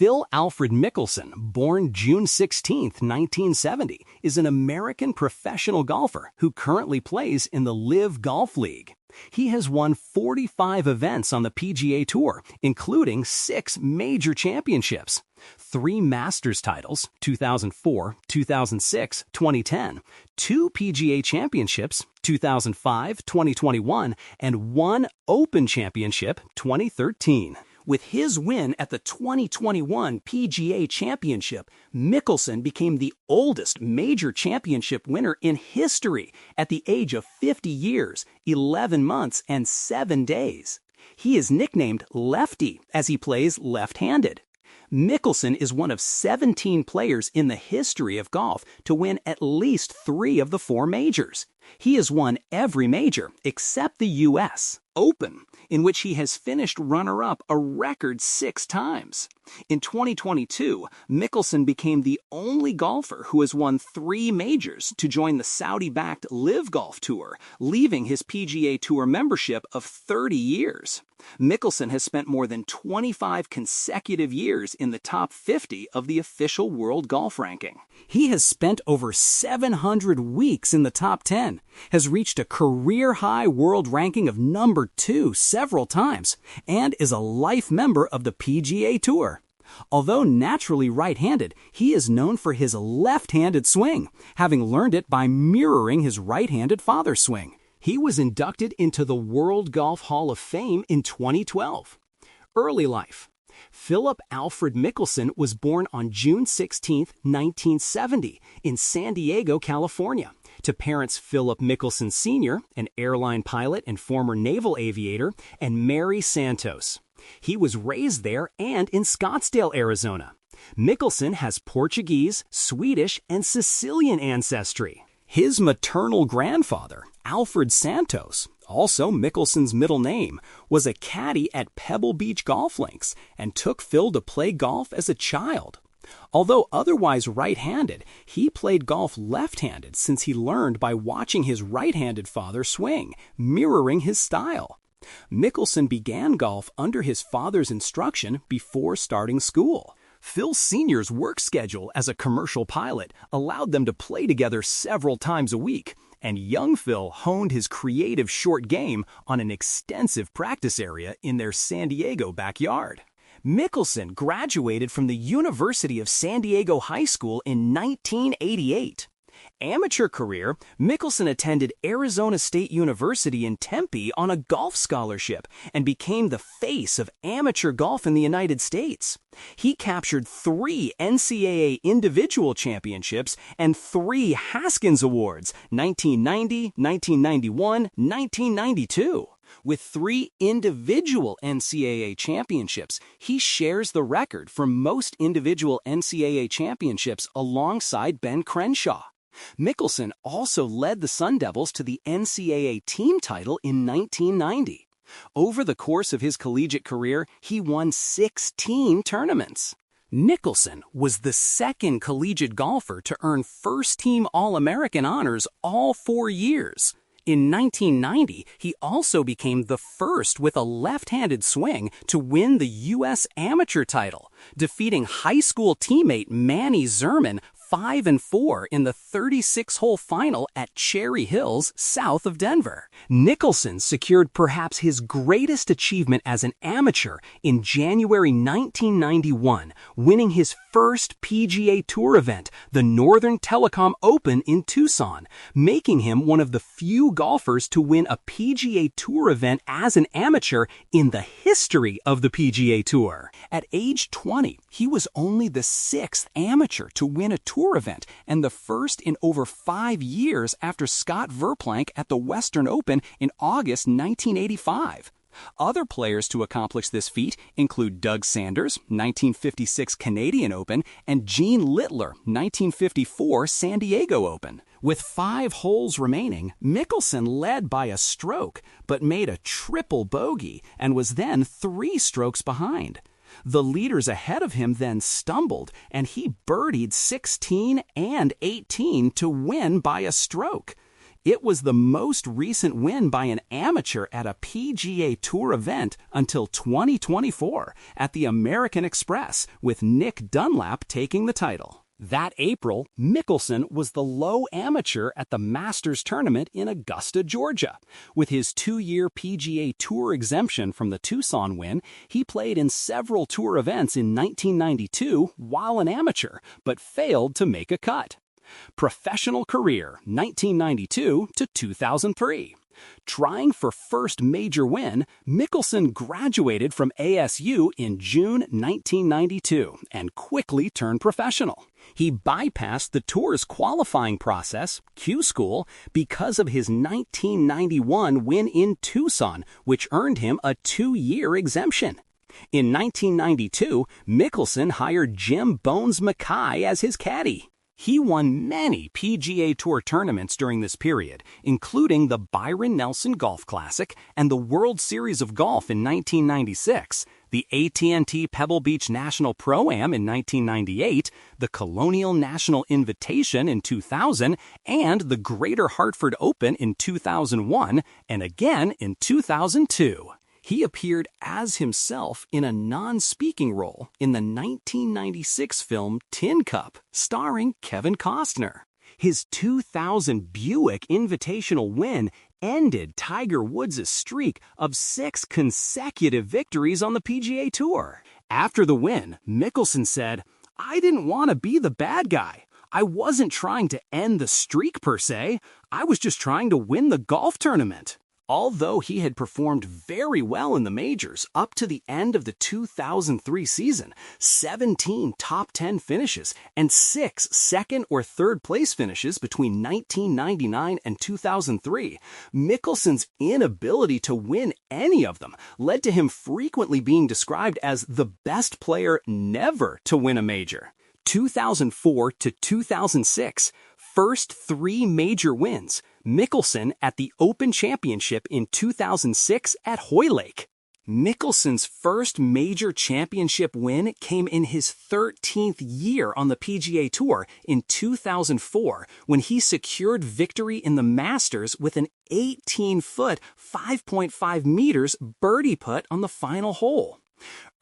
Phil Alfred Mickelson, born June 16, 1970, is an American professional golfer who currently plays in the LIV Golf League. He has won 45 events on the PGA Tour, including 6 major championships, 3 Masters titles, 2004, 2006, 2010, 2 PGA Championships, 2005, 2021, and 1 Open Championship, 2013. With his win at the 2021 PGA Championship, Mickelson became the oldest major championship winner in history at the age of 50 years, 11 months, and 7 days. He is nicknamed Lefty as he plays left-handed. Mickelson is one of 17 players in the history of golf to win at least 3 of the 4 majors. He has won every major except the U.S. Open, in which he has finished runner-up a record 6 times. In 2022, Mickelson became the only golfer who has won 3 majors to join the Saudi-backed LIV Golf Tour, leaving his PGA Tour membership of 30 years. Mickelson has spent more than 25 consecutive years in the top 50 of the official world golf ranking. He has spent over 700 weeks in the top 10, has reached a career-high world ranking of number 2 several times, and is a life member of the PGA Tour. Although naturally right-handed, he is known for his left-handed swing, having learned it by mirroring his right-handed father's swing. He was inducted into the World Golf Hall of Fame in 2012. Early life. Philip Alfred Mickelson was born on June 16, 1970, in San Diego, California, to parents Philip Mickelson Sr., an airline pilot and former naval aviator, and Mary Santos. He was raised there and in Scottsdale, Arizona. Mickelson has Portuguese, Swedish, and Sicilian ancestry. His maternal grandfather, Alfred Santos, also Mickelson's middle name, was a caddy at Pebble Beach Golf Links and took Phil to play golf as a child. Although otherwise right-handed, he played golf left-handed since he learned by watching his right-handed father swing, mirroring his style. Mickelson began golf under his father's instruction before starting school. Phil Sr.'s work schedule as a commercial pilot allowed them to play together several times a week, and young Phil honed his creative short game on an extensive practice area in their San Diego backyard. Mickelson graduated from the University of San Diego High School in 1988. Amateur career, Mickelson attended Arizona State University in Tempe on a golf scholarship and became the face of amateur golf in the United States. He captured 3 NCAA individual championships and 3 Haskins Awards, 1990, 1991, 1992. With 3 individual NCAA championships, he shares the record for most individual NCAA championships alongside Ben Crenshaw. Mickelson also led the Sun Devils to the NCAA team title in 1990. Over the course of his collegiate career, he won 16 tournaments. Mickelson was the second collegiate golfer to earn first-team All-American honors all 4 years. In 1990, he also became the first with a left-handed swing to win the U.S. amateur title, defeating high school teammate Manny Zerman 5-4 in the 36-hole final at Cherry Hills, south of Denver. Mickelson secured perhaps his greatest achievement as an amateur in January 1991, winning his first PGA Tour event, the Northern Telecom Open in Tucson, making him one of the few golfers to win a PGA Tour event as an amateur in the history of the PGA Tour. At age 20, he was only the 6th amateur to win a tour event and the first in over 5 years after Scott Verplank at the Western Open in August 1985. Other players to accomplish this feat include Doug Sanders, 1956 Canadian Open, and Gene Littler, 1954 San Diego Open. With 5 holes remaining, Mickelson led by a stroke, but made a triple bogey and was then 3 strokes behind. The leaders ahead of him then stumbled, and he birdied 16 and 18 to win by a stroke. It was the most recent win by an amateur at a PGA Tour event until 2024 at the American Express, with Nick Dunlap taking the title. That April, Mickelson was the low amateur at the Masters tournament in Augusta, Georgia. With his 2-year PGA Tour exemption from the Tucson win, he played in several tour events in 1992 while an amateur, but failed to make a cut. Professional career, 1992 to 2003. Trying for first major win, Mickelson graduated from ASU in June 1992 and quickly turned professional. He bypassed the tour's qualifying process, Q School, because of his 1991 win in Tucson, which earned him a 2-year exemption. In 1992, Mickelson hired Jim Bones Mackay as his caddy. He won many PGA Tour tournaments during this period, including the Byron Nelson Golf Classic and the World Series of Golf in 1996, the AT&T Pebble Beach National Pro-Am in 1998, the Colonial National Invitation in 2000, and the Greater Hartford Open in 2001, and again in 2002. He appeared as himself in a non-speaking role in the 1996 film Tin Cup, starring Kevin Costner. His 2000 Buick Invitational win ended Tiger Woods' streak of 6 consecutive victories on the PGA Tour. After the win, Mickelson said, "I didn't want to be the bad guy. I wasn't trying to end the streak per se. I was just trying to win the golf tournament." Although he had performed very well in the majors up to the end of the 2003 season, 17 top 10 finishes and 6 second or third place finishes between 1999 and 2003, Mickelson's inability to win any of them led to him frequently being described as the best player never to win a major. 2004 to 2006, first 3 major wins. Mickelson at the Open Championship in 2006 at Hoylake. Mickelson's first major championship win came in his 13th year on the PGA Tour in 2004, when he secured victory in the Masters with an 18-foot, 5.5 meters birdie putt on the final hole.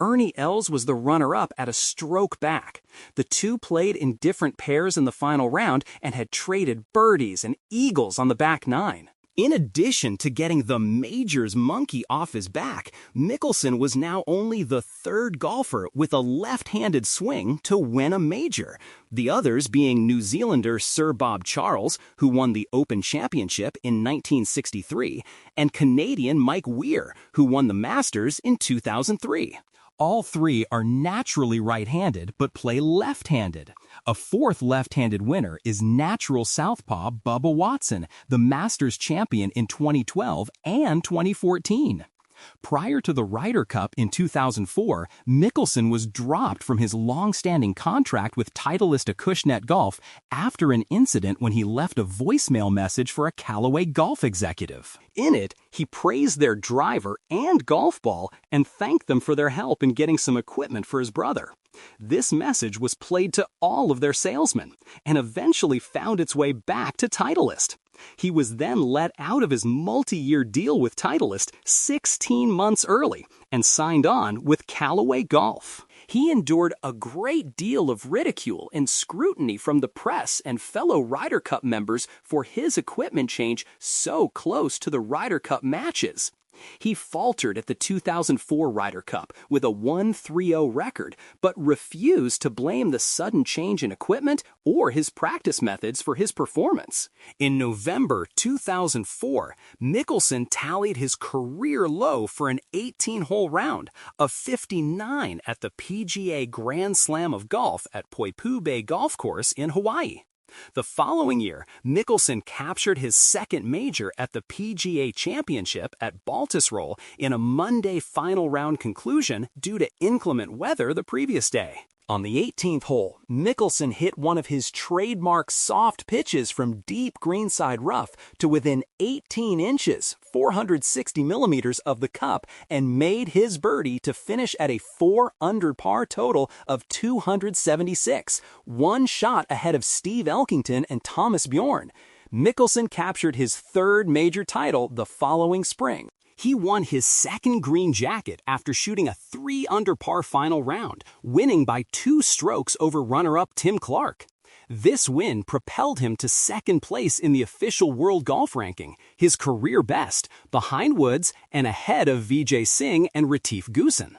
Ernie Els was the runner-up at a stroke back. The two played in different pairs in the final round and had traded birdies and eagles on the back 9. In addition to getting the majors monkey off his back, Mickelson was now only the 3rd golfer with a left-handed swing to win a major, the others being New Zealander Sir Bob Charles, who won the Open Championship in 1963, and Canadian Mike Weir, who won the Masters in 2003. All 3 are naturally right-handed but play left-handed. A 4th left-handed winner is natural southpaw Bubba Watson, the Masters champion in 2012 and 2014. Prior to the Ryder Cup in 2004, Mickelson was dropped from his long-standing contract with Titleist Acushnet Golf after an incident when he left a voicemail message for a Callaway golf executive. In it, he praised their driver and golf ball and thanked them for their help in getting some equipment for his brother. This message was played to all of their salesmen and eventually found its way back to Titleist. He was then let out of his multi-year deal with Titleist 16 months early and signed on with Callaway Golf. He endured a great deal of ridicule and scrutiny from the press and fellow Ryder Cup members for his equipment change so close to the Ryder Cup matches. He faltered at the 2004 Ryder Cup with a 1-3-0 record, but refused to blame the sudden change in equipment or his practice methods for his performance. In November 2004, Mickelson tallied his career low for an 18-hole round of 59 at the PGA Grand Slam of Golf at Poipu Bay Golf Course in Hawaii. The following year, Mickelson captured his 2nd major at the PGA Championship at Baltusrol in a Monday final round conclusion due to inclement weather the previous day. On the 18th hole, Mickelson hit one of his trademark soft pitches from deep greenside rough to within 18 inches, 460 millimeters of the cup, and made his birdie to finish at a 4-under par total of 276, one shot ahead of Steve Elkington and Thomas Bjorn. Mickelson captured his third major title the following spring. He won his second green jacket after shooting a 3-under par final round, winning by 2 strokes over runner-up Tim Clark. This win propelled him to second place in the official world golf ranking, his career best, behind Woods and ahead of Vijay Singh and Retief Goosen.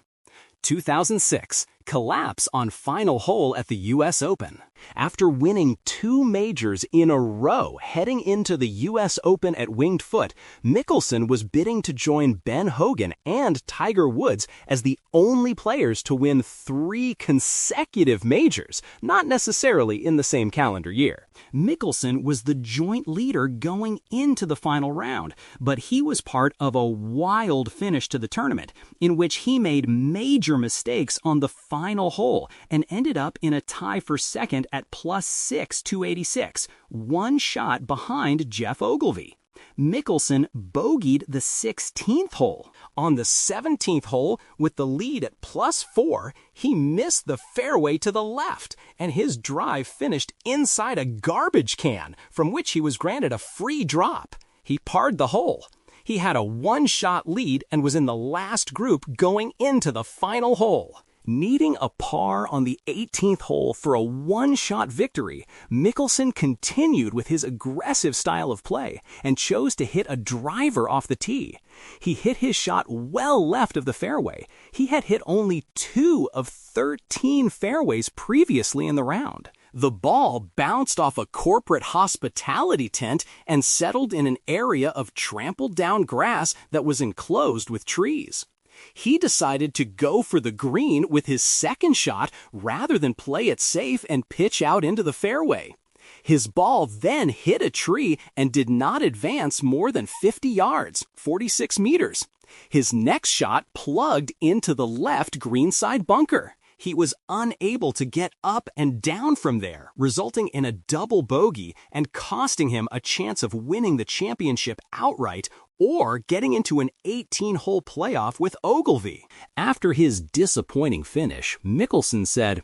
2006, collapse on final hole at the U.S. Open. After winning 2 majors in a row heading into the U.S. Open at Winged Foot, Mickelson was bidding to join Ben Hogan and Tiger Woods as the only players to win 3 consecutive majors, not necessarily in the same calendar year. Mickelson was the joint leader going into the final round, but he was part of a wild finish to the tournament, in which he made major mistakes on the final hole and ended up in a tie for second at +6 286, 1 shot behind Jeff Ogilvy. Mickelson bogeyed the 16th hole. On the 17th hole, with the lead at +4, he missed the fairway to the left, and his drive finished inside a garbage can, from which he was granted a free drop. He parred the hole. He had a 1-shot lead and was in the last group going into the final hole. Needing a par on the 18th hole for a 1-shot victory, Mickelson continued with his aggressive style of play and chose to hit a driver off the tee. He hit his shot well left of the fairway. He had hit only 2 of 13 fairways previously in the round. The ball bounced off a corporate hospitality tent and settled in an area of trampled down grass that was enclosed with trees. He decided to go for the green with his second shot rather than play it safe and pitch out into the fairway. His ball then hit a tree and did not advance more than 50 yards, 46 meters. His next shot plugged into the left greenside bunker. He was unable to get up and down from there, resulting in a double bogey and costing him a chance of winning the championship outright or getting into an 18-hole playoff with Ogilvy. After his disappointing finish, Mickelson said,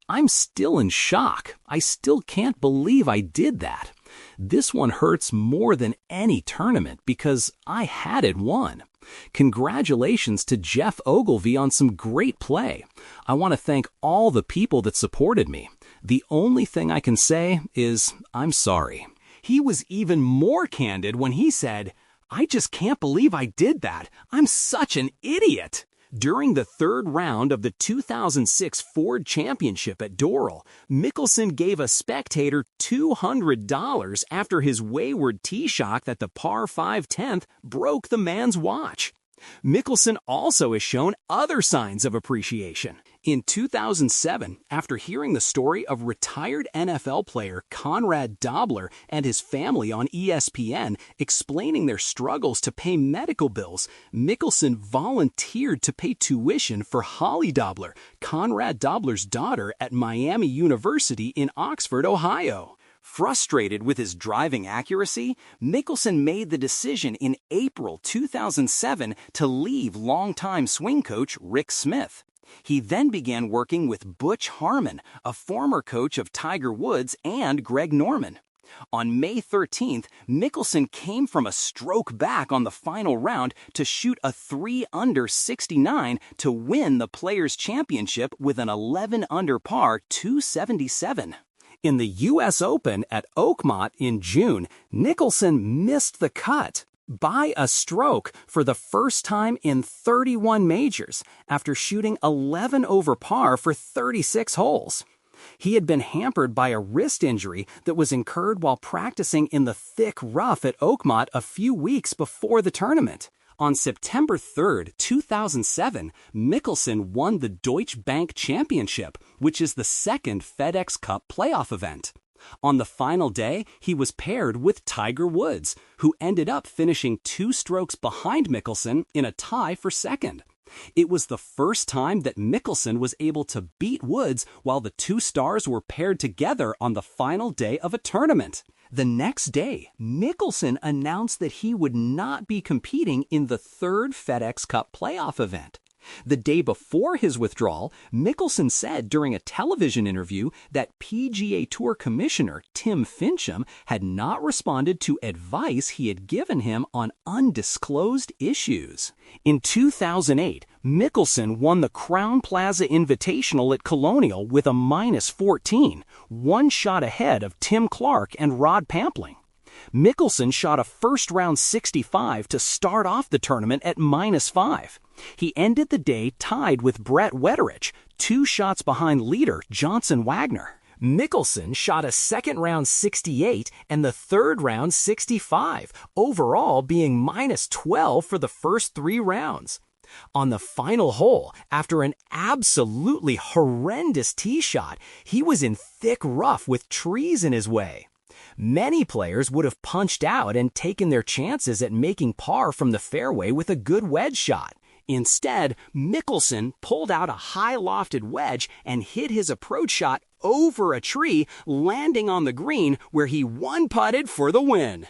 "I'm still in shock. I still can't believe I did that. This one hurts more than any tournament because I had it won. Congratulations to Jeff Ogilvy on some great play. I want to thank all the people that supported me. The only thing I can say is I'm sorry." He was even more candid when he said, "I just can't believe I did that. I'm such an idiot." During the third round of the 2006 Ford Championship at Doral, Mickelson gave a spectator $200 after his wayward tee shot at the par 5 10th broke the man's watch. Mickelson also has shown other signs of appreciation. In 2007, after hearing the story of retired NFL player Conrad Dobler and his family on ESPN explaining their struggles to pay medical bills, Mickelson volunteered to pay tuition for Holly Dobler, Conrad Dobler's daughter, at Miami University in Oxford, Ohio. Frustrated with his driving accuracy, Mickelson made the decision in April 2007 to leave longtime swing coach Rick Smith. He then began working with Butch Harmon, a former coach of Tiger Woods and Greg Norman. On May 13th, Mickelson came from a stroke back on the final round to shoot a 3-under 69 to win the Players' Championship with an 11-under par 277. In the U.S. Open at Oakmont in June, Mickelson missed the cut by a stroke for the first time in 31 majors after shooting 11 over par for 36 holes. He had been hampered by a wrist injury that was incurred while practicing in the thick rough at Oakmont a few weeks before the tournament. On September 3, 2007, Mickelson won the Deutsche Bank Championship, which is the second FedEx Cup playoff event. On the final day, he was paired with Tiger Woods, who ended up finishing 2 strokes behind Mickelson in a tie for second. It was the first time that Mickelson was able to beat Woods while the 2 stars were paired together on the final day of a tournament. The next day, Mickelson announced that he would not be competing in the third FedEx Cup playoff event. The day before his withdrawal, Mickelson said during a television interview that PGA Tour Commissioner Tim Finchem had not responded to advice he had given him on undisclosed issues. In 2008, Mickelson won the Crowne Plaza Invitational at Colonial with a -14, one shot ahead of Tim Clark and Rod Pampling. Mickelson shot a first-round 65 to start off the tournament at -5. He ended the day tied with Brett Wetterich, 2 shots behind leader Johnson Wagner. Mickelson shot a second-round 68 and the third-round 65, overall being -12 for the first 3 rounds. On the final hole, after an absolutely horrendous tee shot, he was in thick rough with trees in his way. Many players would have punched out and taken their chances at making par from the fairway with a good wedge shot. Instead, Mickelson pulled out a high-lofted wedge and hit his approach shot over a tree, landing on the green where he one-putted for the win.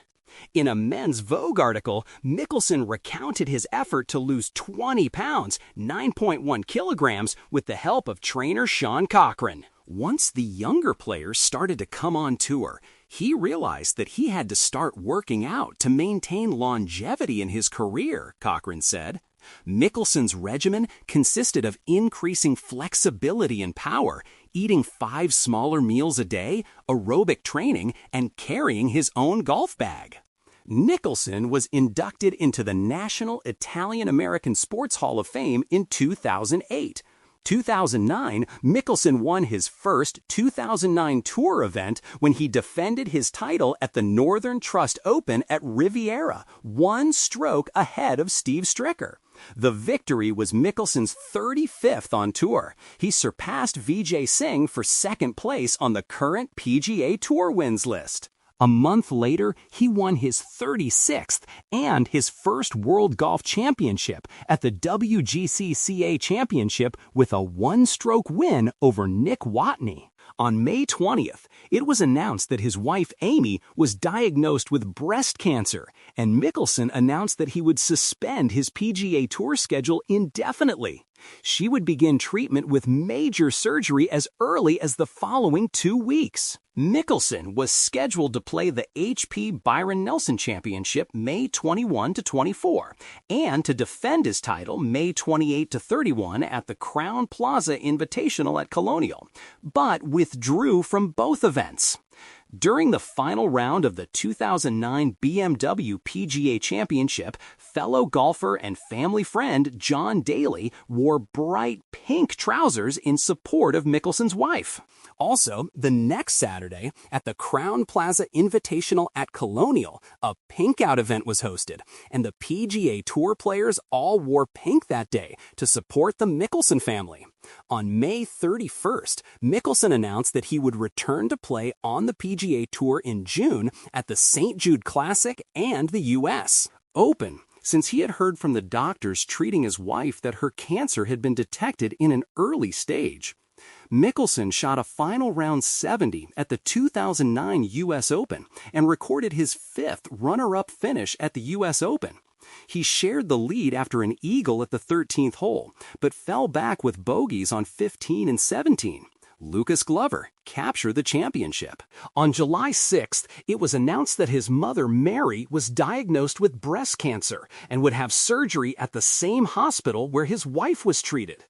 In a Men's Vogue article, Mickelson recounted his effort to lose 20 pounds, 9.1 kilograms, with the help of trainer Sean Cochran. Once the younger players started to come on tour, he realized that he had to start working out to maintain longevity in his career, Cochran said. Mickelson's regimen consisted of increasing flexibility and power, eating 5 smaller meals a day, aerobic training, and carrying his own golf bag. Mickelson was inducted into the National Italian-American Sports Hall of Fame in 2008. 2009, Mickelson won his first 2009 Tour event when he defended his title at the Northern Trust Open at Riviera, 1 stroke ahead of Steve Stricker. The victory was Mickelson's 35th on tour. He surpassed Vijay Singh for 2nd place on the current PGA Tour wins list. A month later, he won his 36th and his first World Golf Championship at the WGCCA Championship with a 1-stroke win over Nick Watney. On May 20th, it was announced that his wife Amy was diagnosed with breast cancer, and Mickelson announced that he would suspend his PGA Tour schedule indefinitely. She would begin treatment with major surgery as early as the following 2 weeks. Mickelson was scheduled to play the HP Byron Nelson Championship May 21 to 24 and to defend his title May 28 to 31 at the Crowne Plaza Invitational at Colonial, but withdrew from both events. During the final round of the 2009 BMW PGA Championship, fellow golfer and family friend John Daly wore bright pink trousers in support of Mickelson's wife. Also, the next Saturday, at the Crowne Plaza Invitational at Colonial, a pink-out event was hosted, and the PGA Tour players all wore pink that day to support the Mickelson family. On May 31st, Mickelson announced that he would return to play on the PGA Tour in June at the St. Jude Classic and the U.S. Open, since he had heard from the doctors treating his wife that her cancer had been detected in an early stage. Mickelson shot a final round 70 at the 2009 U.S. Open and recorded his 5th runner-up finish at the U.S. Open. He shared the lead after an eagle at the 13th hole, but fell back with bogeys on 15 and 17. Lucas Glover captured the championship. On July 6th, it was announced that his mother, Mary, was diagnosed with breast cancer and would have surgery at the same hospital where his wife was treated.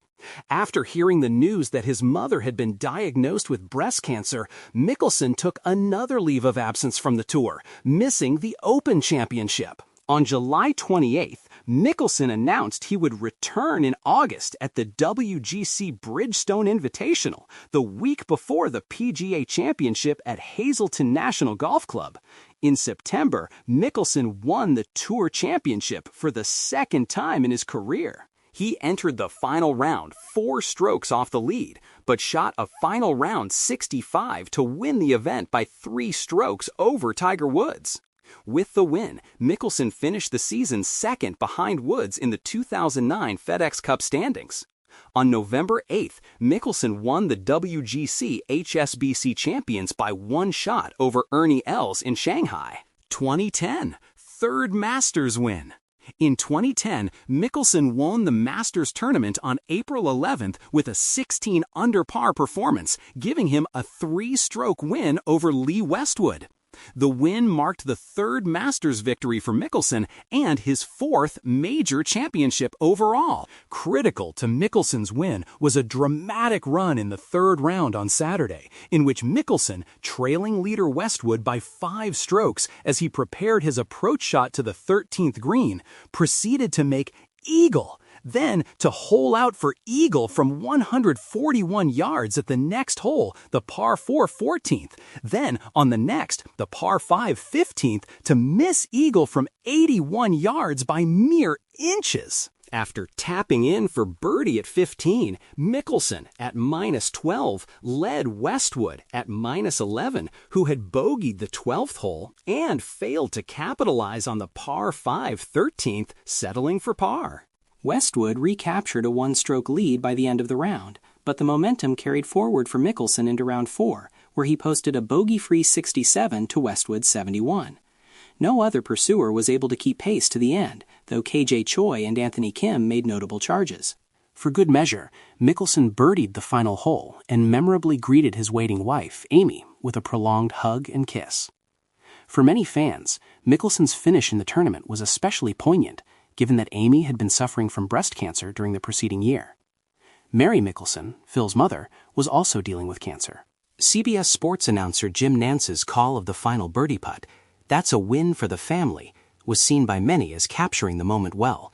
After hearing the news that his mother had been diagnosed with breast cancer, Mickelson took another leave of absence from the tour, missing the Open Championship. On July 28th, Mickelson announced he would return in August at the WGC Bridgestone Invitational, the week before the PGA Championship at Hazelton National Golf Club. In September, Mickelson won the Tour Championship for the 2nd time in his career. He entered the final round 4 strokes off the lead, but shot a final round 65 to win the event by 3 strokes over Tiger Woods. With the win, Mickelson finished the season 2nd behind Woods in the 2009 FedEx Cup standings. On November 8th, Mickelson won the WGC HSBC Champions by 1 shot over Ernie Els in Shanghai. 2010, 3rd Masters win. In 2010, Mickelson won the Masters tournament on April 11th with a 16 under par performance, giving him a 3-stroke win over Lee Westwood. The win marked the third Masters victory for Mickelson and his fourth major championship overall. Critical to Mickelson's win was a dramatic run in the third round on Saturday, in which Mickelson, trailing leader Westwood by 5 strokes as he prepared his approach shot to the 13th green, proceeded to make eagle, then to hole out for eagle from 141 yards at the next hole, the par 4 14th. Then, on the next, the par 5 15th, to miss eagle from 81 yards by mere inches. After tapping in for birdie at 15, Mickelson, at -12, led Westwood at -11, who had bogeyed the 12th hole and failed to capitalize on the par 5 13th, settling for par. Westwood recaptured a 1-stroke lead by the end of the round, but the momentum carried forward for Mickelson into round 4, where he posted a bogey-free 67 to Westwood's 71. No other pursuer was able to keep pace to the end, though KJ Choi and Anthony Kim made notable charges. For good measure, Mickelson birdied the final hole and memorably greeted his waiting wife, Amy, with a prolonged hug and kiss. For many fans, Mickelson's finish in the tournament was especially poignant, given that Amy had been suffering from breast cancer during the preceding year. Mary Mickelson, Phil's mother, was also dealing with cancer. CBS Sports announcer Jim Nance's call of the final birdie putt, "That's a win for the family," was seen by many as capturing the moment well.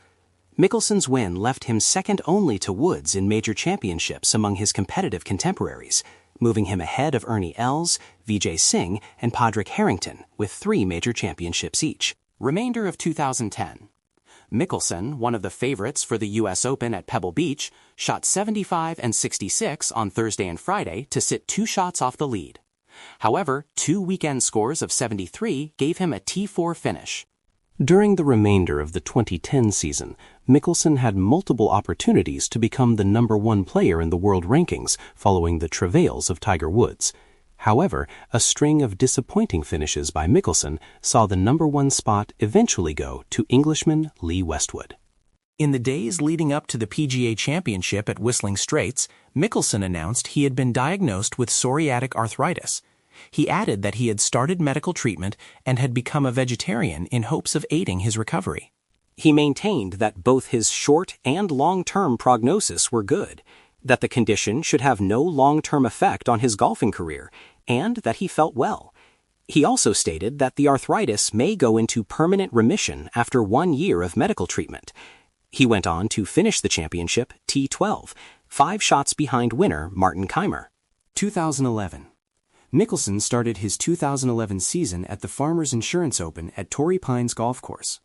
Mickelson's win left him second only to Woods in major championships among his competitive contemporaries, moving him ahead of Ernie Els, Vijay Singh, and Padraig Harrington, with 3 major championships each. Remainder of 2010. Mickelson, one of the favorites for the U.S. Open at Pebble Beach, shot 75 and 66 on Thursday and Friday to sit 2 shots off the lead. However, 2 weekend scores of 73 gave him a T4 finish. During the remainder of the 2010 season, Mickelson had multiple opportunities to become the #1 player in the world rankings following the travails of Tiger Woods. However, a string of disappointing finishes by Mickelson saw the #1 spot eventually go to Englishman Lee Westwood. In the days leading up to the PGA Championship at Whistling Straits, Mickelson announced he had been diagnosed with psoriatic arthritis. He added that he had started medical treatment and had become a vegetarian in hopes of aiding his recovery. He maintained that both his short and long-term prognosis were good, that the condition should have no long-term effect on his golfing career, and that he felt well. He also stated that the arthritis may go into permanent remission after 1 year of medical treatment. He went on to finish the championship T12, 5 shots behind winner Martin Kaymer. 2011. Mickelson started his 2011 season at the Farmers Insurance Open at Torrey Pines Golf Course.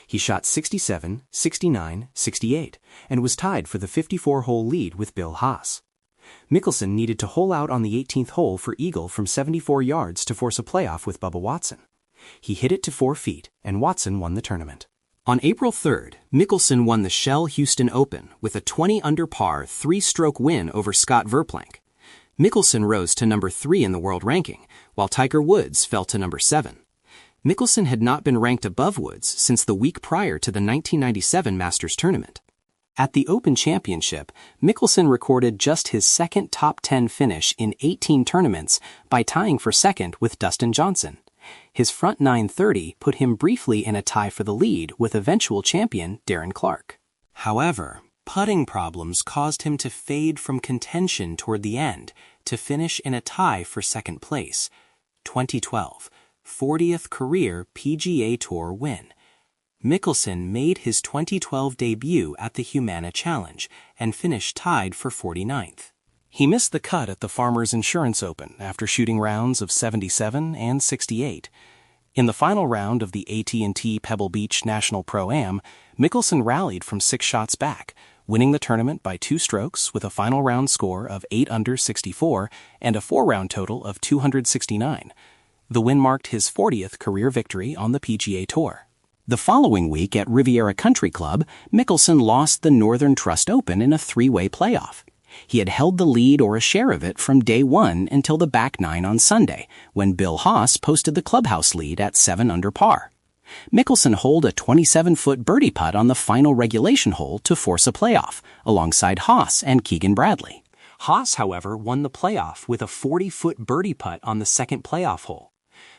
He shot 67, 69, 68, and was tied for the 54-hole lead with Bill Haas. Mickelson needed to hole out on the 18th hole for eagle from 74 yards to force a playoff with Bubba Watson. He hit it to 4 feet, and Watson won the tournament. On April 3rd, Mickelson won the Shell Houston Open with a 20 under par 3-stroke win over Scott Verplank. Mickelson rose to #3 in the world ranking, while Tiger Woods fell to #7. Mickelson had not been ranked above Woods since the week prior to the 1997 Masters tournament. At the Open Championship, Mickelson recorded just his second top 10 finish in 18 tournaments by tying for second with Dustin Johnson. His front 930 put him briefly in a tie for the lead with eventual champion Darren Clarke. However, putting problems caused him to fade from contention toward the end to finish in a tie for second place. 2012, 40th career PGA Tour win. Mickelson made his 2012 debut at the Humana Challenge and finished tied for 49th. He missed the cut at the Farmers Insurance Open after shooting rounds of 77 and 68. In the final round of the AT&T Pebble Beach National Pro-Am, Mickelson rallied from 6 shots back, winning the tournament by 2 strokes with a final round score of 8 under 64 and a 4-round total of 269. The win marked his 40th career victory on the PGA Tour. The following week at Riviera Country Club, Mickelson lost the Northern Trust Open in a 3-way playoff. He had held the lead or a share of it from day 1 until the back 9 on Sunday, when Bill Haas posted the clubhouse lead at 7 under par. Mickelson holed a 27-foot birdie putt on the final regulation hole to force a playoff, alongside Haas and Keegan Bradley. Haas, however, won the playoff with a 40-foot birdie putt on the second playoff hole.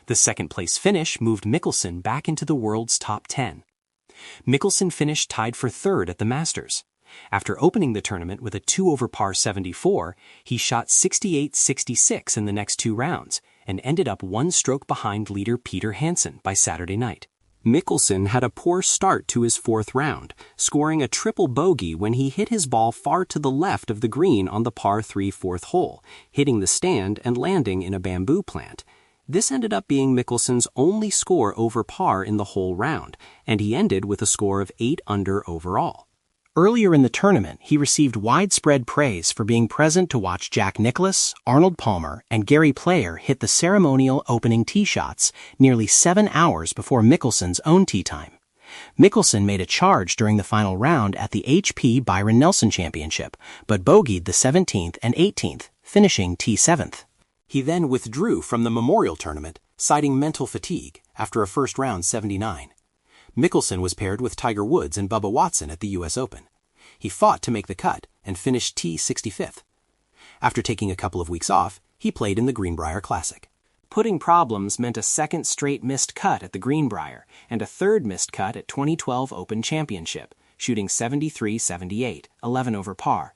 The second-place finish moved Mickelson back into the world's top 10. Mickelson finished tied for third at the Masters. After opening the tournament with a 2-over-par 74, he shot 68-66 in the next two rounds and ended up one stroke behind leader Peter Hansen by Saturday night. Mickelson had a poor start to his fourth round, scoring a triple bogey when he hit his ball far to the left of the green on the par 3 fourth hole, hitting the stand and landing in a bamboo plant. This ended up being Mickelson's only score over par in the whole round, and he ended with a score of 8 under overall. Earlier in the tournament, he received widespread praise for being present to watch Jack Nicklaus, Arnold Palmer, and Gary Player hit the ceremonial opening tee shots nearly 7 hours before Mickelson's own tee time. Mickelson made a charge during the final round at the HP Byron Nelson Championship, but bogeyed the 17th and 18th, finishing T7th. He then withdrew from the Memorial Tournament, citing mental fatigue after a first-round 79. Mickelson was paired with Tiger Woods and Bubba Watson at the U.S. Open. He fought to make the cut and finished T65th. After taking a couple of weeks off, he played in the Greenbrier Classic. Putting problems meant a second straight missed cut at the Greenbrier and a third missed cut at 2012 Open Championship, shooting 73-78, 11 over par.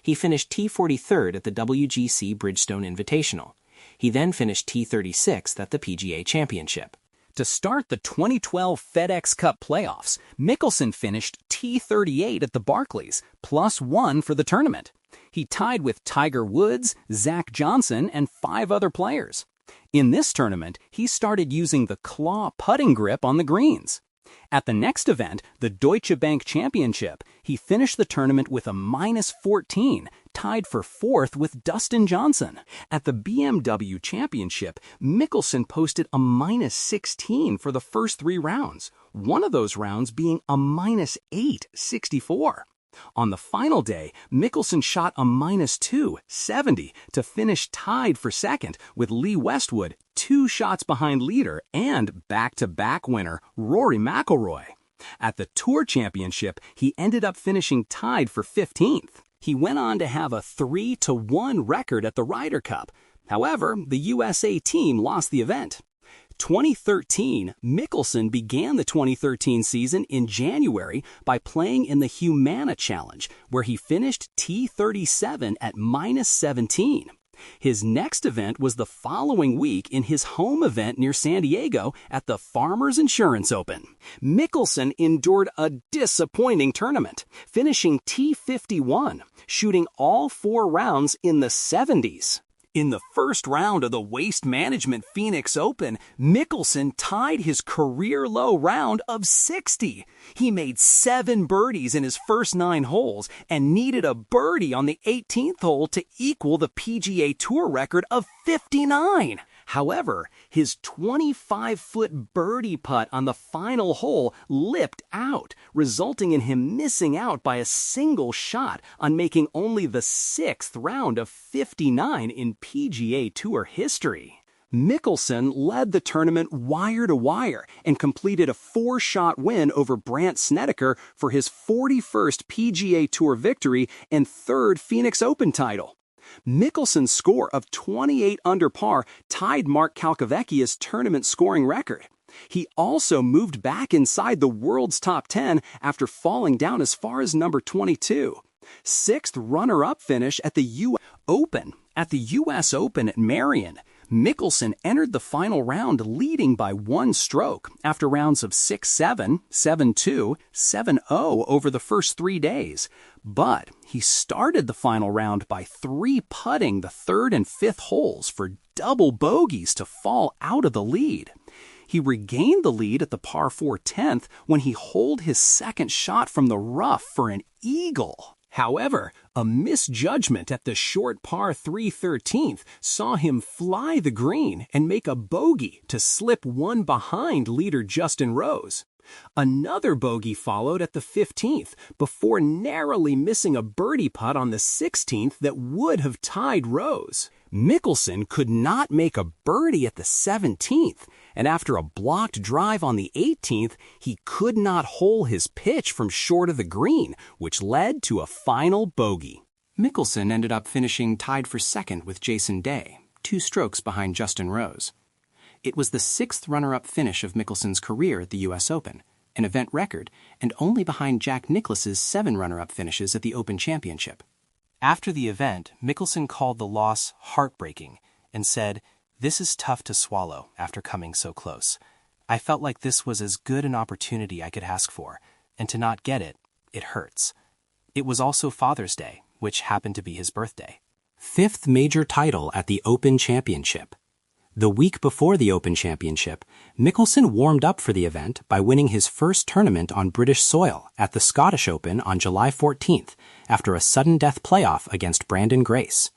He finished T43rd at the WGC Bridgestone Invitational. He then finished T36th at the PGA Championship. To start the 2012 FedEx Cup playoffs, Mickelson finished T38 at the Barclays, +1 for the tournament. He tied with Tiger Woods, Zach Johnson, and 5 other players. In this tournament, he started using the claw putting grip on the greens. At the next event, the Deutsche Bank Championship, he finished the tournament with a -14, tied for 4th with Dustin Johnson. At the BMW Championship, Mickelson posted a -16 for the first 3 rounds, one of those rounds being a -8, 64. On the final day, Mickelson shot a -2, 70, to finish tied for second with Lee Westwood, 2 shots behind leader and back-to-back winner Rory McIlroy. At the Tour Championship, he ended up finishing tied for 15th. He went on to have a 3-1 record at the Ryder Cup. However, the USA team lost the event. 2013, Mickelson began the 2013 season in January by playing in the Humana Challenge, where he finished T37 at -17. His next event was the following week in his home event near San Diego at the Farmers Insurance Open. Mickelson endured a disappointing tournament, finishing T51, shooting all 4 rounds in the 70s. In the first round of the Waste Management Phoenix Open, Mickelson tied his career-low round of 60. He made 7 birdies in his first 9 holes and needed a birdie on the 18th hole to equal the PGA Tour record of 59. However, his 25-foot birdie putt on the final hole lipped out, resulting in him missing out by a single shot on making only the 6th round of 59 in PGA Tour history. Mickelson led the tournament wire to wire and completed a 4-shot win over Brandt Snedeker for his 41st PGA Tour victory and 3rd Phoenix Open title. Mickelson's score of 28 under par tied Mark Calcavecchia's tournament scoring record. He also moved back inside the world's top 10 after falling down as far as number 22. 6th runner-up finish at the U.S. Open. At the U.S. Open at Marion, Mickelson entered the final round leading by 1 stroke after rounds of 6-7, 7-2, 7-0 over the first 3 days. But he started the final round by 3-putting the 3rd and 5th holes for double bogeys to fall out of the lead. He regained the lead at the par 4 10th when he holed his second shot from the rough for an eagle. However, a misjudgment at the short par 3 13th saw him fly the green and make a bogey to slip 1 behind leader Justin Rose. Another bogey followed at the 15th before narrowly missing a birdie putt on the 16th that would have tied Rose. Mickelson could not make a birdie at the 17th, and after a blocked drive on the 18th, he could not hole his pitch from short of the green, which led to a final bogey. Mickelson ended up finishing tied for second with Jason Day, 2 strokes behind Justin Rose. It was the 6th runner-up finish of Mickelson's career at the U.S. Open, an event record, and only behind Jack Nicklaus's 7 runner-up finishes at the Open Championship. After the event, Mickelson called the loss heartbreaking and said, "This is tough to swallow after coming so close. I felt like this was as good an opportunity I could ask for, and to not get it, it hurts." It was also Father's Day, which happened to be his birthday. 5th major title at the Open Championship. The week before the Open Championship, Mickelson warmed up for the event by winning his first tournament on British soil at the Scottish Open on July 14th after a sudden death playoff against Brandon Grace.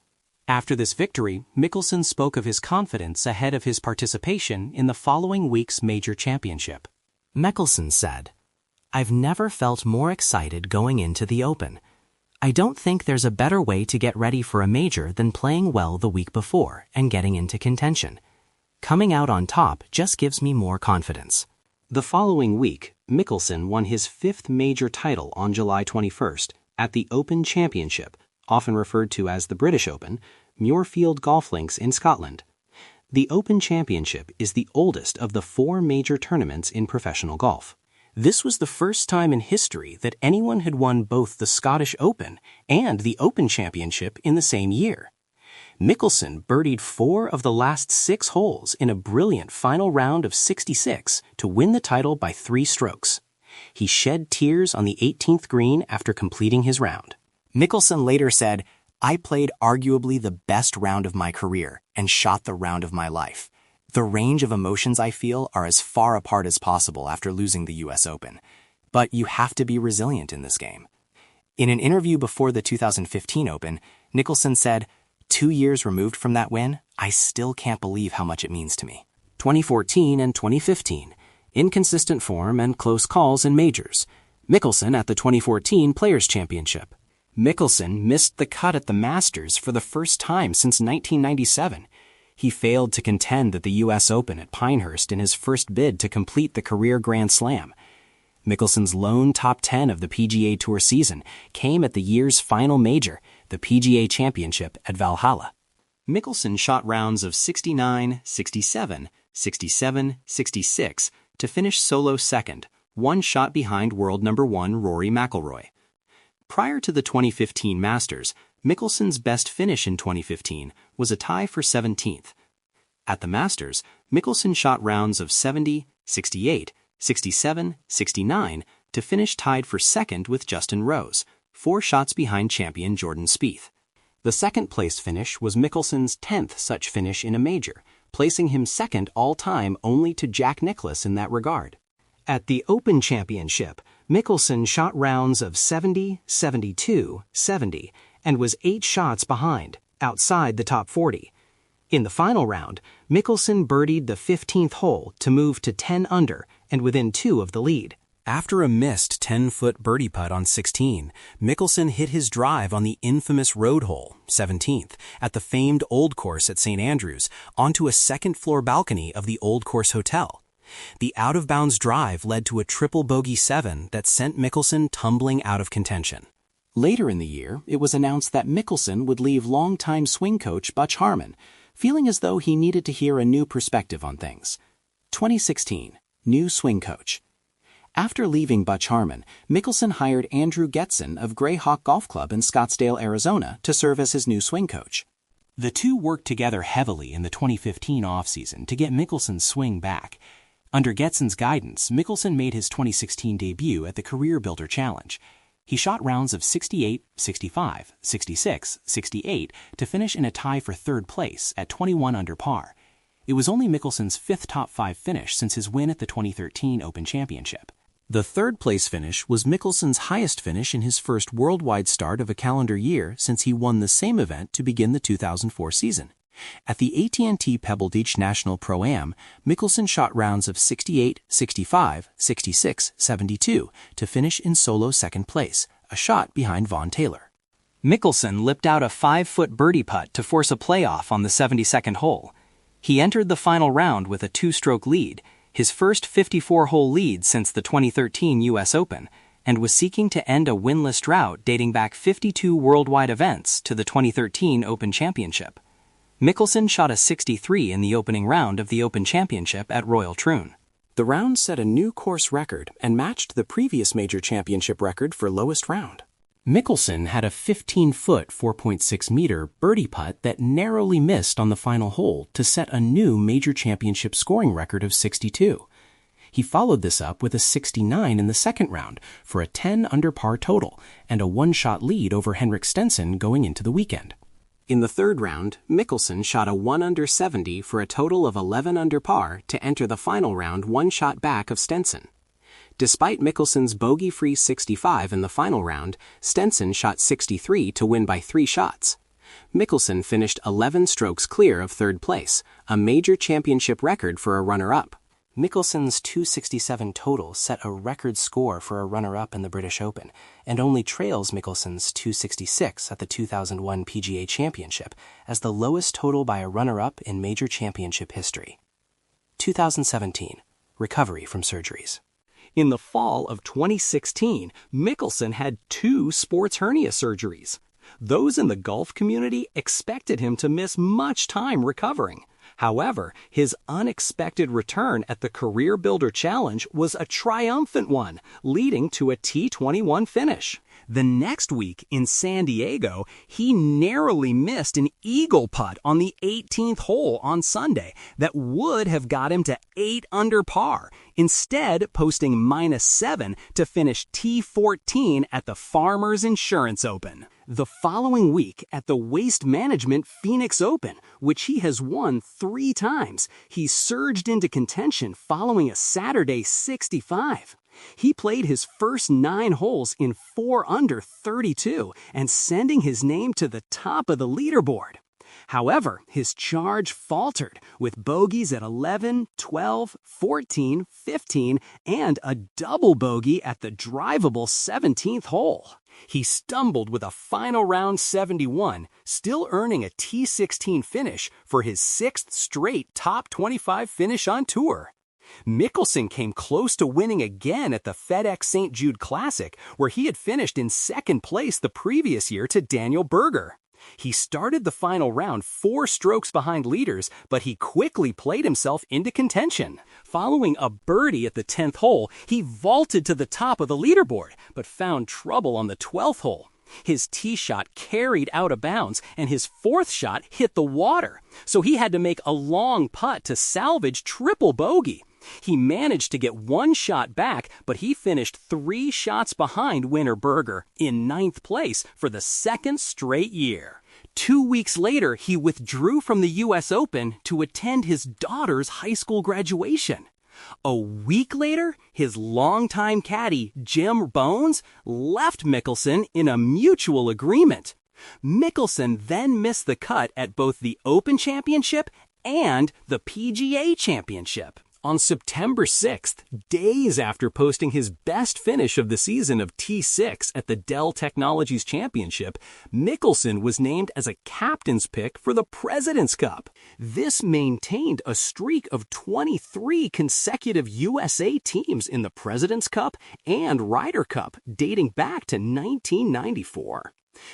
After this victory, Mickelson spoke of his confidence ahead of his participation in the following week's major championship. Mickelson said, "I've never felt more excited going into the Open. I don't think there's a better way to get ready for a major than playing well the week before and getting into contention. Coming out on top just gives me more confidence." The following week, Mickelson won his 5th major title on July 21st at the Open Championship, often referred to as the British Open, Muirfield Golf Links in Scotland. The Open Championship is the oldest of the 4 major tournaments in professional golf. This was the first time in history that anyone had won both the Scottish Open and the Open Championship in the same year. Mickelson birdied 4 of the last 6 holes in a brilliant final round of 66 to win the title by 3 strokes. He shed tears on the 18th green after completing his round. Mickelson later said, "I played arguably the best round of my career and shot the round of my life. The range of emotions I feel are as far apart as possible after losing the U.S. Open. But you have to be resilient in this game." In an interview before the 2015 Open, Mickelson said, "2 years removed from that win, I still can't believe how much it means to me." 2014 and 2015, inconsistent form and close calls in majors. Mickelson at the 2014 Players' Championship. Mickelson missed the cut at the Masters for the first time since 1997. He failed to contend at the U.S. Open at Pinehurst in his first bid to complete the career Grand Slam. Mickelson's lone top 10 of the PGA Tour season came at the year's final major, the PGA Championship at Valhalla. Mickelson shot rounds of 69, 67, 67, 66 to finish solo second, 1 shot behind world number 1 Rory McIlroy. Prior to the 2015 Masters, Mickelson's best finish in 2015 was a tie for 17th. At the Masters, Mickelson shot rounds of 70, 68, 67, 69 to finish tied for second with Justin Rose, 4 shots behind champion Jordan Spieth. The second-place finish was Mickelson's 10th such finish in a major, placing him second all-time only to Jack Nicklaus in that regard. At the Open Championship, Mickelson shot rounds of 70, 72, 70, and was 8 shots behind, outside the top 40. In the final round, Mickelson birdied the 15th hole to move to 10 under and within 2 of the lead. After a missed 10-foot birdie putt on 16, Mickelson hit his drive on the infamous road hole, 17th, at the famed Old Course at St. Andrews, onto a second-floor balcony of the Old Course Hotel. The out-of-bounds drive led to a triple bogey 7 that sent Mickelson tumbling out of contention. Later in the year, it was announced that Mickelson would leave longtime swing coach Butch Harmon, feeling as though he needed to hear a new perspective on things. 2016, new swing coach. After leaving Butch Harmon, Mickelson hired Andrew Getson of Greyhawk Golf Club in Scottsdale, Arizona, to serve as his new swing coach. The two worked together heavily in the 2015 offseason to get Mickelson's swing back. Under Getson's guidance, Mickelson made his 2016 debut at the Career Builder Challenge. He shot rounds of 68, 65, 66, 68 to finish in a tie for third place at 21 under par. It was only Mickelson's 5th top 5 finish since his win at the 2013 Open Championship. The third-place finish was Mickelson's highest finish in his first worldwide start of a calendar year since he won the same event to begin the 2004 season. At the AT&T Pebble Beach National Pro-Am, Mickelson shot rounds of 68, 65, 66, 72 to finish in solo second place, a shot behind Vaughn Taylor. Mickelson lipped out a 5-foot birdie putt to force a playoff on the 72nd hole. He entered the final round with a 2-stroke lead, his first 54-hole lead since the 2013 U.S. Open, and was seeking to end a winless drought dating back 52 worldwide events to the 2013 Open Championship. Mickelson shot a 63 in the opening round of the Open Championship at Royal Troon. The round set a new course record and matched the previous major championship record for lowest round. Mickelson had a 15-foot, 4.6-meter birdie putt that narrowly missed on the final hole to set a new major championship scoring record of 62. He followed this up with a 69 in the second round for a 10 under par total and a one-shot lead over Henrik Stenson going into the weekend. In the third round, Mickelson shot a 1 under 70 for a total of 11 under par to enter the final round one shot back of Stenson. Despite Mickelson's bogey-free 65 in the final round, Stenson shot 63 to win by 3 shots. Mickelson finished 11 strokes clear of third place, a major championship record for a runner-up. Mickelson's 267 total set a record score for a runner-up in the British Open, and only trails Mickelson's 266 at the 2001 PGA Championship as the lowest total by a runner-up in major championship history. 2017. Recovery from surgeries. In the fall of 2016, Mickelson had 2 sports hernia surgeries. Those in the golf community expected him to miss much time recovering. However, his unexpected return at the Career Builder Challenge was a triumphant one, leading to a T21 finish. The next week in San Diego, he narrowly missed an eagle putt on the 18th hole on Sunday that would have got him to 8 under par, instead posting -7 to finish T14 at the Farmers Insurance Open. The following week at the Waste Management Phoenix Open, which he has won 3 times, he surged into contention following a Saturday 65. He played his first 9 holes in 4 under 32 and sending his name to the top of the leaderboard. However, his charge faltered with bogeys at 11, 12, 14, 15, and a double bogey at the drivable 17th hole. He stumbled with a final round 71, still earning a T16 finish for his 6th straight top 25 finish on tour. Mickelson came close to winning again at the FedEx St. Jude Classic, where he had finished in second place the previous year to Daniel Berger. He started the final round 4 strokes behind leaders, but he quickly played himself into contention. Following a birdie at the 10th hole, he vaulted to the top of the leaderboard, but found trouble on the 12th hole. His tee shot carried out of bounds, and his 4th shot hit the water, so he had to make a long putt to salvage triple bogey. He managed to get 1 shot back, but he finished 3 shots behind winner Berger in 9th place for the 2nd straight year. 2 weeks later, he withdrew from the U.S. Open to attend his daughter's high school graduation. A week later, his longtime caddy, Jim Bones, left Mickelson in a mutual agreement. Mickelson then missed the cut at both the Open Championship and the PGA Championship. On September 6th, days after posting his best finish of the season of T6 at the Dell Technologies Championship, Mickelson was named as a captain's pick for the President's Cup. This maintained a streak of 23 consecutive USA teams in the President's Cup and Ryder Cup dating back to 1994.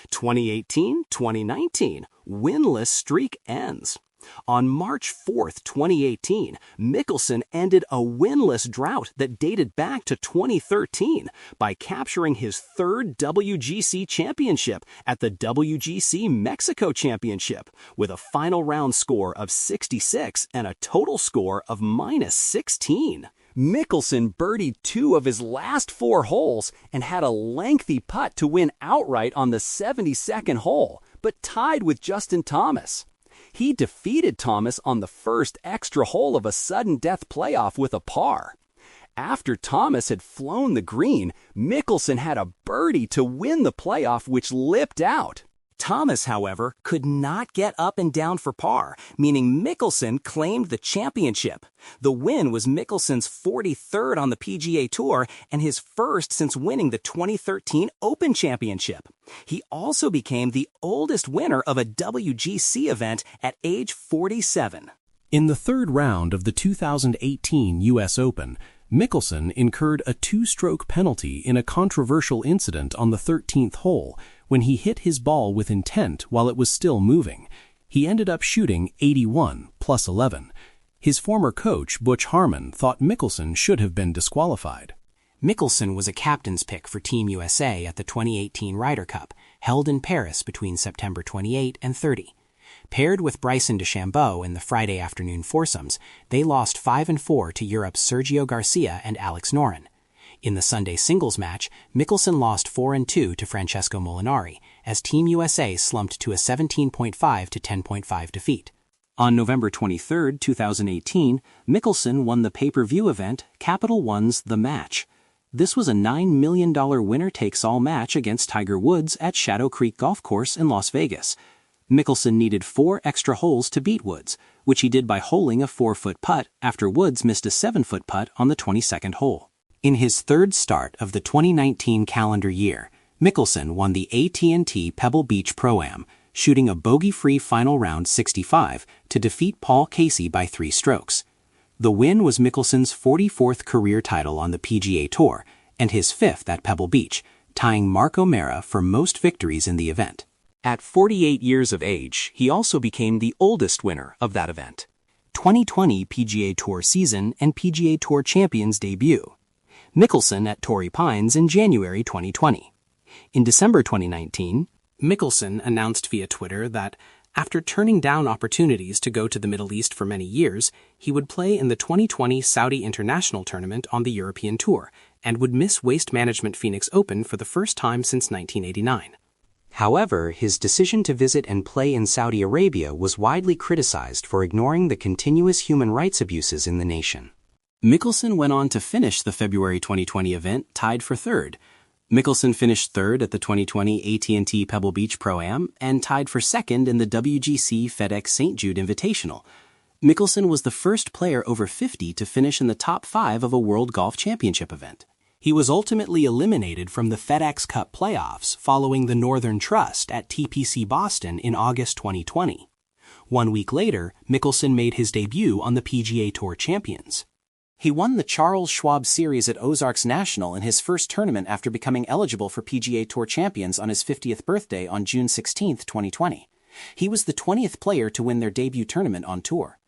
2018-2019, winless streak ends. On March 4th, 2018, Mickelson ended a winless drought that dated back to 2013 by capturing his 3rd WGC championship at the WGC Mexico Championship with a final round score of 66 and a total score of -16. Mickelson birdied 2 of his last 4 holes and had a lengthy putt to win outright on the 72nd hole, but tied with Justin Thomas. He defeated Thomas on the first extra hole of a sudden death playoff with a par. After Thomas had flown the green, Mickelson had a birdie to win the playoff, which lipped out. Thomas, however, could not get up and down for par, meaning Mickelson claimed the championship. The win was Mickelson's 43rd on the PGA Tour and his first since winning the 2013 Open Championship. He also became the oldest winner of a WGC event at age 47. In the third round of the 2018 U.S. Open, Mickelson incurred a two-stroke penalty in a controversial incident on the 13th hole when he hit his ball with intent while it was still moving. He ended up shooting 81 plus 11. His former coach, Butch Harmon, thought Mickelson should have been disqualified. Mickelson was a captain's pick for Team USA at the 2018 Ryder Cup, held in Paris between September 28 and 30. Paired with Bryson DeChambeau in the Friday afternoon foursomes, they lost 5-4 to Europe's Sergio Garcia and Alex Noren. In the Sunday singles match, Mickelson lost 4-2 to Francesco Molinari, as Team USA slumped to a 17.5 to 10.5 defeat. On November 23, 2018, Mickelson won the pay-per-view event Capital One's The Match. This was a $9 million winner-takes-all match against Tiger Woods at Shadow Creek Golf Course in Las Vegas. Mickelson needed 4 extra holes to beat Woods, which he did by holing a 4-foot putt after Woods missed a 7-foot putt on the 22nd hole. In his third start of the 2019 calendar year, Mickelson won the AT&T Pebble Beach Pro-Am, shooting a bogey-free final round 65 to defeat Paul Casey by 3 strokes. The win was Mickelson's 44th career title on the PGA Tour and his 5th at Pebble Beach, tying Mark O'Meara for most victories in the event. At 48 years of age, he also became the oldest winner of that event. 2020 PGA Tour season and PGA Tour Champions debut. Mickelson at Torrey Pines in January 2020. In December 2019, Mickelson announced via Twitter that, after turning down opportunities to go to the Middle East for many years, he would play in the 2020 Saudi International Tournament on the European Tour and would miss Waste Management Phoenix Open for the first time since 1989. However, his decision to visit and play in Saudi Arabia was widely criticized for ignoring the continuous human rights abuses in the nation. Mickelson went on to finish the February 2020 event tied for 3rd. Mickelson finished 3rd at the 2020 AT&T Pebble Beach Pro-Am and tied for 2nd in the WGC FedEx St. Jude Invitational. Mickelson was the first player over 50 to finish in the top 5 of a World Golf Championship event. He was ultimately eliminated from the FedEx Cup playoffs following the Northern Trust at TPC Boston in August 2020. 1 week later, Mickelson made his debut on the PGA Tour Champions. He won the Charles Schwab Series at Ozarks National in his first tournament after becoming eligible for PGA Tour Champions on his 50th birthday on June 16, 2020. He was the 20th player to win their debut tournament on tour.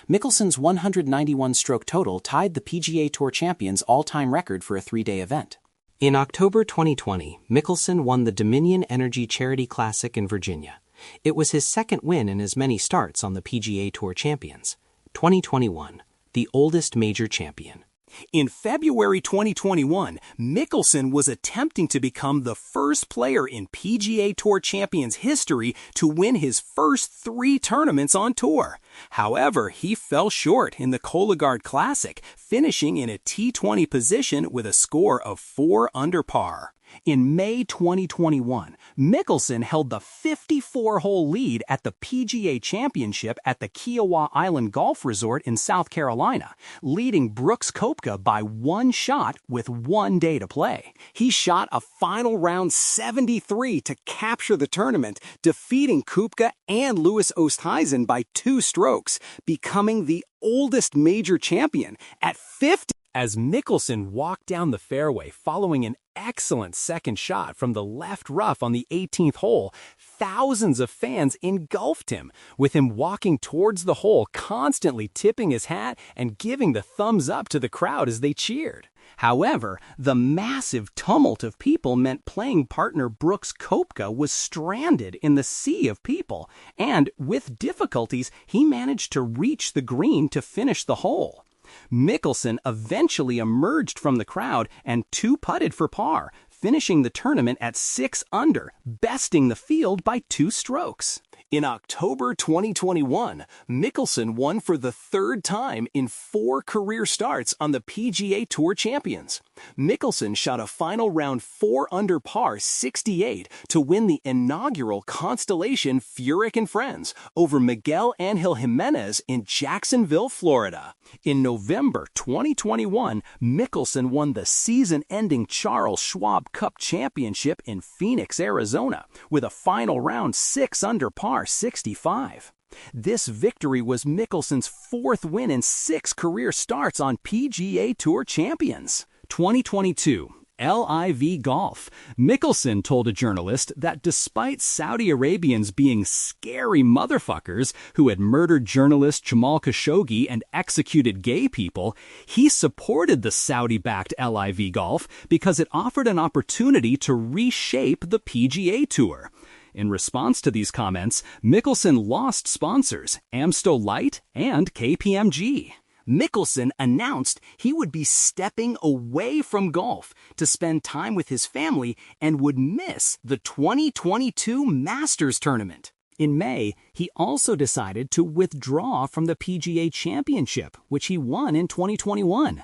Mickelson's 191-stroke total tied the PGA Tour Champions' all-time record for a 3-day event. In October 2020, Mickelson won the Dominion Energy Charity Classic in Virginia. It was his second win in as many starts on the PGA Tour Champions. 2021, the oldest major champion. In February 2021, Mickelson was attempting to become the first player in PGA Tour Champions history to win his first 3 tournaments on tour. However, he fell short in the Cologuard Classic, finishing in a T20 position with a score of 4 under par. In May 2021, Mickelson held the 54-hole lead at the PGA Championship at the Kiowa Island Golf Resort in South Carolina, leading Brooks Koepka by 1 shot with 1 day to play. He shot a final round 73 to capture the tournament, defeating Koepka and Louis Oosthuizen by 2 strokes, becoming the oldest major champion at 50. As Mickelson walked down the fairway following an excellent second shot from the left rough on the 18th hole, thousands of fans engulfed him, with him walking towards the hole, constantly tipping his hat and giving the thumbs up to the crowd as they cheered. However, the massive tumult of people meant playing partner Brooks Koepka was stranded in the sea of people, and with difficulties, he managed to reach the green to finish the hole. Mickelson eventually emerged from the crowd and 2-putted for par, finishing the tournament at 6 under, besting the field by 2 strokes. In October 2021, Mickelson won for the third time in 4 career starts on the PGA Tour Champions. Mickelson shot a final round 4 under par 68 to win the inaugural Constellation Furyk and Friends over Miguel Angel Jimenez in Jacksonville, Florida. In November 2021, Mickelson won the season-ending Charles Schwab Cup Championship in Phoenix, Arizona, with a final round 6 under par 65. This victory was Mickelson's 4th win in 6 career starts on PGA Tour Champions. 2022. LIV Golf. Mickelson told a journalist that despite Saudi Arabians being scary motherfuckers who had murdered journalist Jamal Khashoggi and executed gay people, he supported the Saudi-backed LIV Golf because it offered an opportunity to reshape the PGA Tour. In response to these comments, Mickelson lost sponsors Amstel Light and KPMG. Mickelson announced he would be stepping away from golf to spend time with his family and would miss the 2022 Masters tournament. In May, he also decided to withdraw from the PGA Championship, which he won in 2021.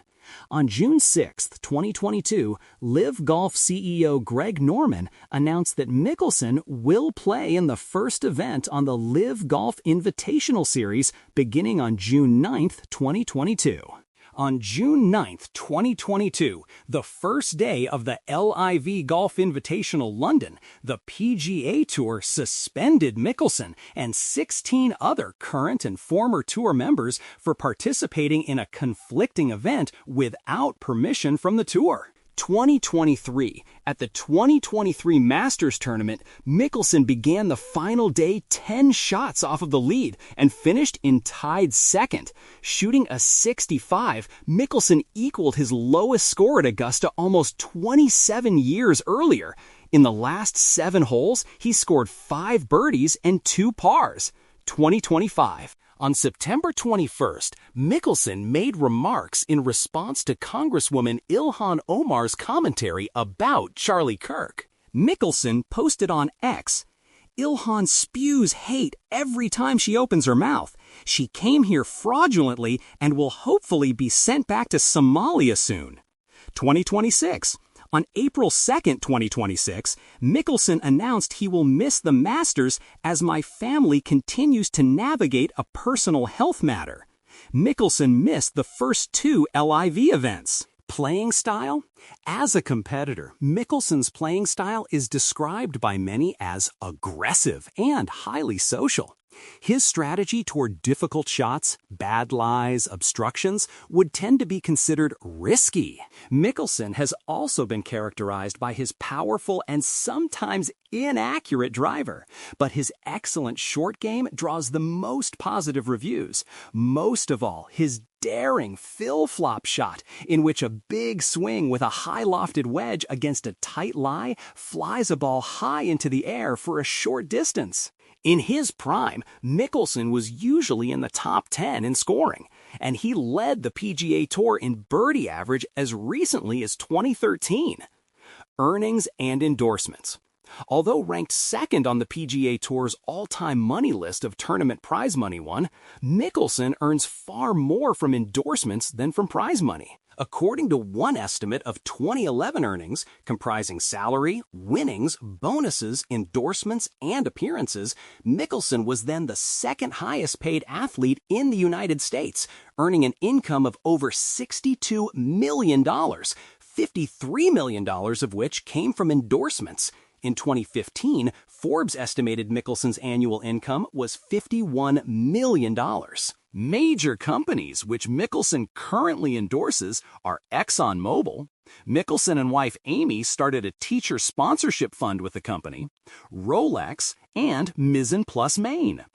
On June 6, 2022, LIV Golf CEO Greg Norman announced that Mickelson will play in the first event on the LIV Golf Invitational Series beginning on June 9, 2022. On June 9, 2022, the first day of the LIV Golf Invitational London, the PGA Tour suspended Mickelson and 16 other current and former tour members for participating in a conflicting event without permission from the tour. 2023. At the 2023 Masters Tournament, Mickelson began the final day 10 shots off of the lead and finished in tied second. Shooting a 65, Mickelson equaled his lowest score at Augusta almost 27 years earlier. In the last 7 holes, he scored 5 birdies and 2 pars. 2025. On September 21st, Mickelson made remarks in response to Congresswoman Ilhan Omar's commentary about Charlie Kirk. Mickelson posted on X, "Ilhan spews hate every time she opens her mouth. She came here fraudulently and will hopefully be sent back to Somalia soon." 2026. On April 2nd, 2026, Mickelson announced he will miss the Masters as my family continues to navigate a personal health matter. Mickelson missed the first 2 LIV events. Playing style? As a competitor, Mickelson's playing style is described by many as aggressive and highly social. His strategy toward difficult shots, bad lies, obstructions would tend to be considered risky. Mickelson has also been characterized by his powerful and sometimes inaccurate driver, but his excellent short game draws the most positive reviews. Most of all, his daring Phil flop shot, in which a big swing with a high-lofted wedge against a tight lie flies a ball high into the air for a short distance. In his prime, Mickelson was usually in the top 10 in scoring, and he led the PGA Tour in birdie average as recently as 2013. Earnings and endorsements. Although ranked second on the PGA Tour's all-time money list of tournament prize money won, Mickelson earns far more from endorsements than from prize money. According to one estimate of 2011 earnings, comprising salary, winnings, bonuses, endorsements, and appearances, Mickelson was then the second highest paid athlete in the United States, earning an income of over $62 million, $53 million of which came from endorsements. In 2015, Forbes estimated Mickelson's annual income was $51 million. Major companies which Mickelson currently endorses are ExxonMobil. Mickelson and wife Amy started a teacher sponsorship fund with the company, Rolex, and Mizzen Plus Maine.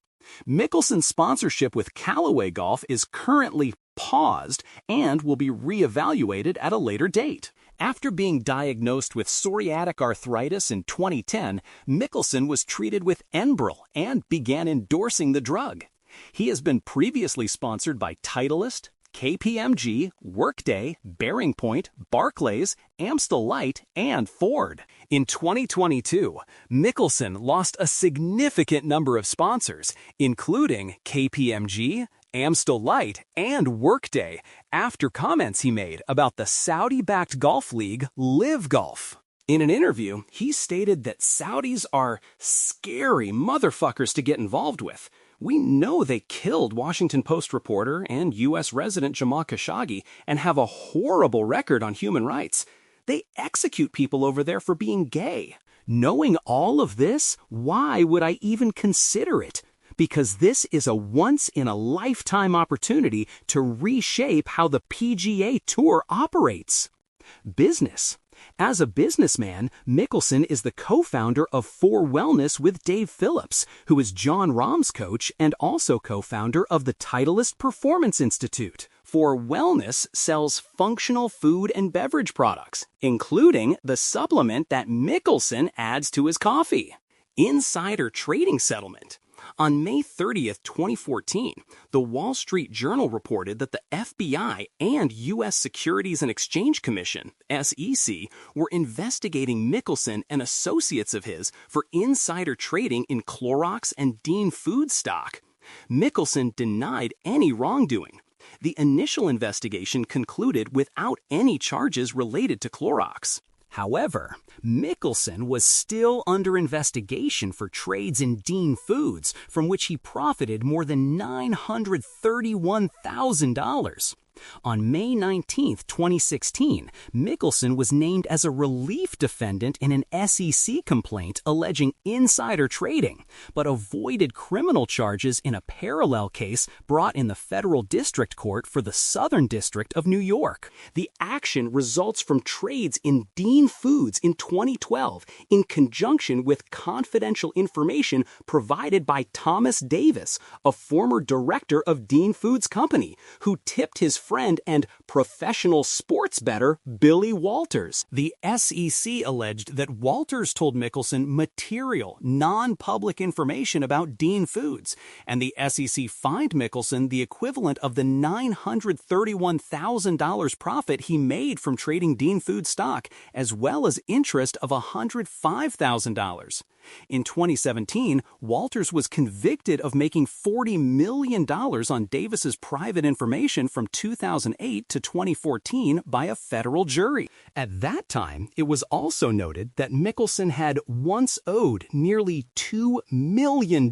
Mickelson's sponsorship with Callaway Golf is currently paused and will be reevaluated at a later date. After being diagnosed with psoriatic arthritis in 2010, Mickelson was treated with Enbrel and began endorsing the drug. He has been previously sponsored by Titleist, KPMG, Workday, Bearing Point, Barclays, Amstel Light, and Ford. In 2022, Mickelson lost a significant number of sponsors, including KPMG, Amstel Light, and Workday, after comments he made about the Saudi-backed golf league LIV Golf. In an interview, he stated that Saudis are scary motherfuckers to get involved with. We know they killed Washington Post reporter and U.S. resident Jamal Khashoggi and have a horrible record on human rights. They execute people over there for being gay. Knowing all of this, why would I even consider it? Because this is a once-in-a-lifetime opportunity to reshape how the PGA Tour operates. Business. As a businessman, Mickelson is the co-founder of 4Wellness with Dave Phillips, who is John Rahm's coach and also co-founder of the Titleist Performance Institute. 4Wellness sells functional food and beverage products, including the supplement that Mickelson adds to his coffee. Insider trading settlement. On May 30th, 2014, the Wall Street Journal reported that the FBI and U.S. Securities and Exchange Commission, SEC, were investigating Mickelson and associates of his for insider trading in Clorox and Dean Foods stock. Mickelson denied any wrongdoing. The initial investigation concluded without any charges related to Clorox. However, Mickelson was still under investigation for trades in Dean Foods, from which he profited more than $931,000. On May 19, 2016, Mickelson was named as a relief defendant in an SEC complaint alleging insider trading, but avoided criminal charges in a parallel case brought in the Federal District Court for the Southern District of New York. The action results from trades in Dean Foods in 2012 in conjunction with confidential information provided by Thomas Davis, a former director of Dean Foods Company, who tipped his friend and professional sports bettor Billy Walters. The SEC alleged that Walters told Mickelson material, non-public information about Dean Foods, and the SEC fined Mickelson the equivalent of the $931,000 profit he made from trading Dean Foods stock, as well as interest of $105,000. In 2017, Walters was convicted of making $40 million on Davis's private information from 2008 to 2014 by a federal jury. At that time, it was also noted that Mickelson had once owed nearly $2 million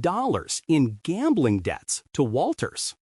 in gambling debts to Walters.